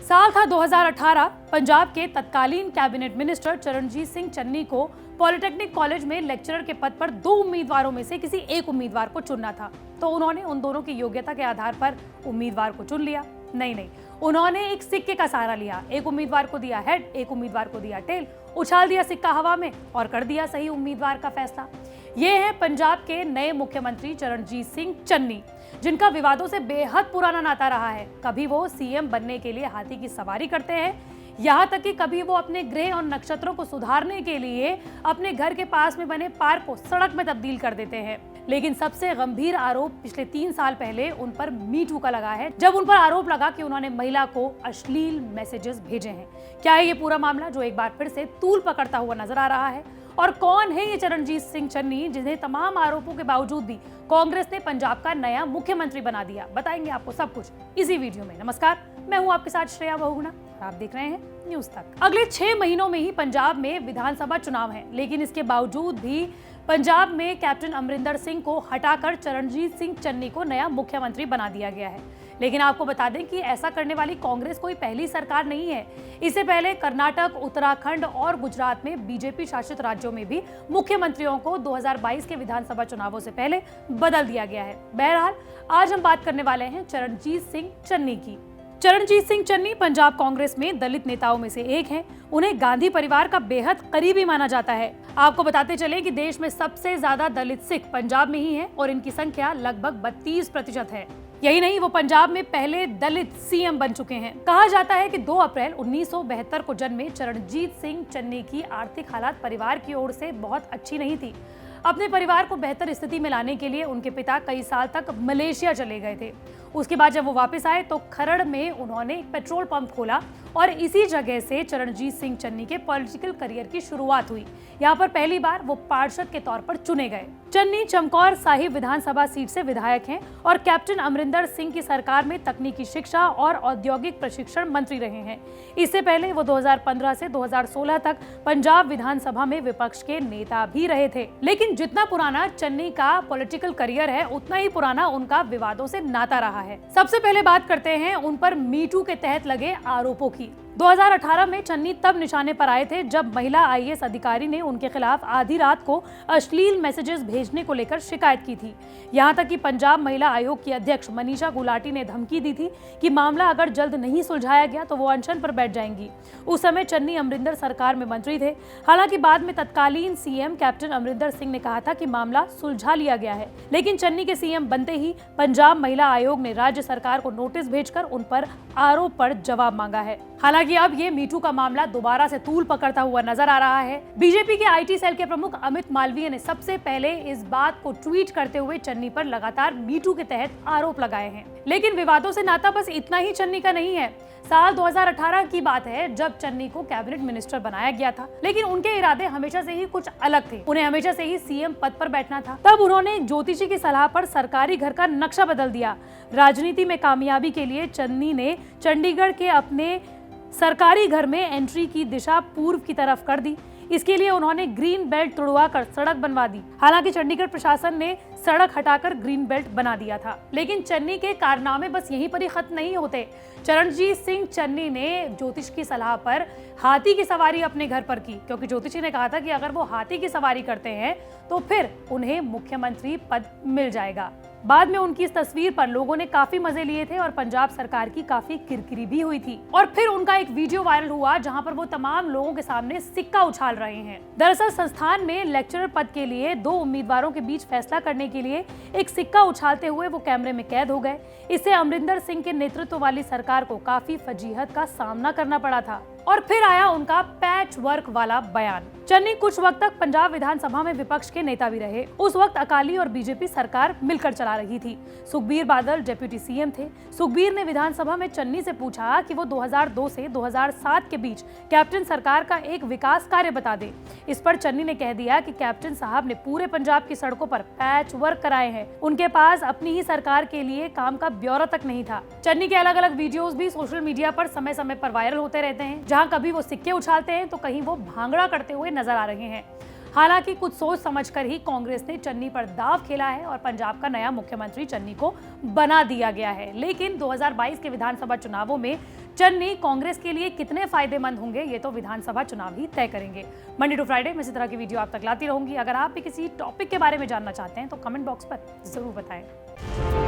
साल था 2018। पंजाब के तत्कालीन कैबिनेट मिनिस्टर चरणजीत सिंह चन्नी को पॉलिटेक्निक कॉलेज में लेक्चरर के पद पर 2 उम्मीदवारों में से किसी एक उम्मीदवार को चुनना था। तो उन्होंने उन दोनों की योग्यता के आधार पर उम्मीदवार को चुन लिया। नहीं, उन्होंने एक सिक्के का सहारा लिया। एक उम्मीदवार को दिया हेड, एक उम्मीदवार को दिया टेल, उछाल दिया सिक्का हवा में और कर दिया सही उम्मीदवार का फैसला। ये है पंजाब के नए मुख्यमंत्री चरणजीत सिंह चन्नी, जिनका विवादों से बेहद पुराना नाता रहा है। कभी वो सीएम बनने के लिए हाथी की सवारी करते हैं, यहाँ तक कि कभी वो अपने ग्रह और नक्षत्रों को सुधारने के लिए अपने घर के पास में बने पार्क को सड़क में तब्दील कर देते हैं। लेकिन सबसे गंभीर आरोप पिछले 3 साल पहले उन पर मीटू का लगा है, जब उन पर आरोप लगा कि उन्होंने महिला को अश्लील मैसेजेस भेजे हैं। क्या है ये पूरा मामला जो एक बार फिर से तूल पकड़ता हुआ नजर आ रहा है? और कौन है ये चरणजीत सिंह चन्नी, जिन्हें तमाम आरोपों के बावजूद भी कांग्रेस ने पंजाब का नया मुख्यमंत्री बना दिया? बताएंगे आपको सब कुछ इसी वीडियो में। नमस्कार, मैं हूं आपके साथ श्रेया बहुगुणा और आप देख रहे हैं न्यूज तक। अगले 6 महीनों में ही पंजाब में विधानसभा चुनाव है, लेकिन इसके बावजूद भी पंजाब में कैप्टन अमरिंदर सिंह को हटाकर चरणजीत सिंह चन्नी को नया मुख्यमंत्री बना दिया गया है। लेकिन आपको बता दें कि ऐसा करने वाली कांग्रेस कोई पहली सरकार नहीं है। इससे पहले कर्नाटक, उत्तराखंड और गुजरात में बीजेपी शासित राज्यों में भी मुख्यमंत्रियों को 2022 के विधानसभा चुनावों से पहले बदल दिया गया है। बहरहाल आज हम बात करने वाले हैं चरणजीत सिंह चन्नी की। चरणजीत सिंह चन्नी पंजाब कांग्रेस में दलित नेताओं में से एक हैं। उन्हें गांधी परिवार का बेहद करीबी माना जाता है। आपको बताते चले कि देश में सबसे ज्यादा दलित सिख पंजाब में ही हैं और इनकी संख्या लगभग 32% है। यही नहीं, वो पंजाब में पहले दलित सीएम बन चुके हैं। कहा जाता है कि 2 अप्रैल 1972 को जन्मे चरणजीत सिंह चन्नी की आर्थिक हालात परिवार की ओर से बहुत अच्छी नहीं थी। अपने परिवार को बेहतर स्थिति में लाने के लिए उनके पिता कई साल तक मलेशिया चले गए थे। उसके बाद जब वो वापस आए तो खरड़ में उन्होंने एक पेट्रोल पंप खोला और इसी जगह से चरणजीत सिंह चन्नी के पॉलिटिकल करियर की शुरुआत हुई। यहाँ पर पहली बार वो पार्षद के तौर पर चुने गए। चन्नी चमकौर साहिब विधानसभा सीट से विधायक हैं और कैप्टन अमरिंदर सिंह की सरकार में तकनीकी शिक्षा और औद्योगिक प्रशिक्षण मंत्री रहे हैं। इससे पहले वो 2015 से 2016 तक पंजाब विधानसभा में विपक्ष के नेता भी रहे थे। लेकिन जितना पुराना चन्नी का पॉलिटिकल करियर है, उतना ही पुराना उनका विवादों से नाता रहा है। सबसे पहले बात करते हैं उन पर मीटू के तहत लगे आरोपों की। 2018 में चन्नी तब निशाने पर आए थे जब महिला आईएएस अधिकारी ने उनके खिलाफ आधी रात को अश्लील मैसेजेस भेजने को लेकर शिकायत की थी। यहां तक कि पंजाब महिला आयोग की अध्यक्ष मनीषा गुलाटी ने धमकी दी थी कि मामला अगर जल्द नहीं सुलझाया गया तो वो अनशन पर बैठ जाएंगी। उस समय चन्नी अमरिंदर सरकार में मंत्री थे। हालांकि बाद में तत्कालीन सीएम कैप्टन अमरिंदर सिंह ने कहा था कि मामला सुलझा लिया गया है। लेकिन चन्नी के सीएम बनते ही पंजाब महिला आयोग ने राज्य सरकार को नोटिस भेजकर उन पर आरोप पर जवाब मांगा है। हालांकि अब ये मीटू का मामला दोबारा से तूल पकड़ता हुआ नजर आ रहा है। बीजेपी के आईटी सेल के प्रमुख अमित मालवीय ने सबसे पहले इस बात को ट्वीट करते हुए चन्नी पर लगातार मीटू के तहत आरोप लगाए हैं। लेकिन विवादों से नाता बस इतना ही चन्नी का नहीं है। साल 2018 की बात है जब चन्नी को कैबिनेट मिनिस्टर बनाया गया था, लेकिन उनके इरादे हमेशा से ही कुछ अलग थे। उन्हें हमेशा से ही सीएम पद पर बैठना था। तब उन्होंने एक ज्योतिषी की सलाह पर सरकारी घर का नक्शा बदल दिया। राजनीति में कामयाबी के लिए चन्नी ने चंडीगढ़ के अपने सरकारी घर में एंट्री की दिशा पूर्व की तरफ कर दी। इसके लिए उन्होंने ग्रीन बेल्ट तुड़वाकर सड़क बनवा दी। हालांकि चंडीगढ़ प्रशासन ने सड़क हटाकर ग्रीन बेल्ट बना दिया था। लेकिन चन्नी के कारनामे बस यहीं पर ही खत्म नहीं होते। चरणजीत सिंह चन्नी ने ज्योतिष की सलाह पर हाथी की सवारी अपने घर पर की, क्योंकि ज्योतिषी ने कहा था कि अगर वो हाथी की सवारी करते हैं तो फिर उन्हें मुख्यमंत्री पद मिल जाएगा। बाद में उनकी इस तस्वीर पर लोगों ने काफी मजे लिए थे और पंजाब सरकार की काफी किरकिरी भी हुई थी। और फिर उनका एक वीडियो वायरल हुआ जहां पर वो तमाम लोगों के सामने सिक्का उछाल रहे हैं। दरअसल संस्थान में लेक्चरर पद के लिए 2 उम्मीदवारों के बीच फैसला करने के लिए एक सिक्का उछालते हुए वो कैमरे में कैद हो गए। इससे अमरिंदर सिंह के नेतृत्व वाली सरकार को काफी फजीहत का सामना करना पड़ा था। और फिर आया उनका पैच वर्क वाला बयान। चन्नी कुछ वक्त तक पंजाब विधानसभा में विपक्ष के नेता भी रहे। उस वक्त अकाली और बीजेपी सरकार मिलकर चला रही थी। सुखबीर बादल डिप्टी सीएम थे। सुखबीर ने विधानसभा में चन्नी से पूछा कि वो 2002 से 2007 के बीच कैप्टन सरकार का एक विकास कार्य बता दे। इस पर चन्नी ने कह दिया कि कैप्टन साहब ने पूरे पंजाब की सड़कों पर पैच वर्क कराए हैं। उनके पास अपनी ही सरकार के लिए काम का ब्यौरा तक नहीं था। चन्नी के अलग अलग वीडियोस भी सोशल मीडिया पर समय समय पर वायरल होते रहते हैं, जहां कभी वो सिक्के उछालते हैं तो कहीं वो भांगड़ा करते हुए नजर आ रहे हैं। हालांकि कुछ सोच समझकर ही कांग्रेस ने चन्नी पर दाव खेला है और पंजाब का नया मुख्यमंत्री चन्नी को बना दिया गया है। लेकिन 2022 के विधानसभा चुनावों में चन्नी कांग्रेस के लिए कितने फायदेमंद होंगे ये तो विधानसभा चुनाव ही तय करेंगे। मंडे टू फ्राइडे में इसी तरह की वीडियो आप तक लाती रहूंगी। अगर आप भी किसी टॉपिक के बारे में जानना चाहते हैं तो कमेंट बॉक्स पर जरूर बताएं।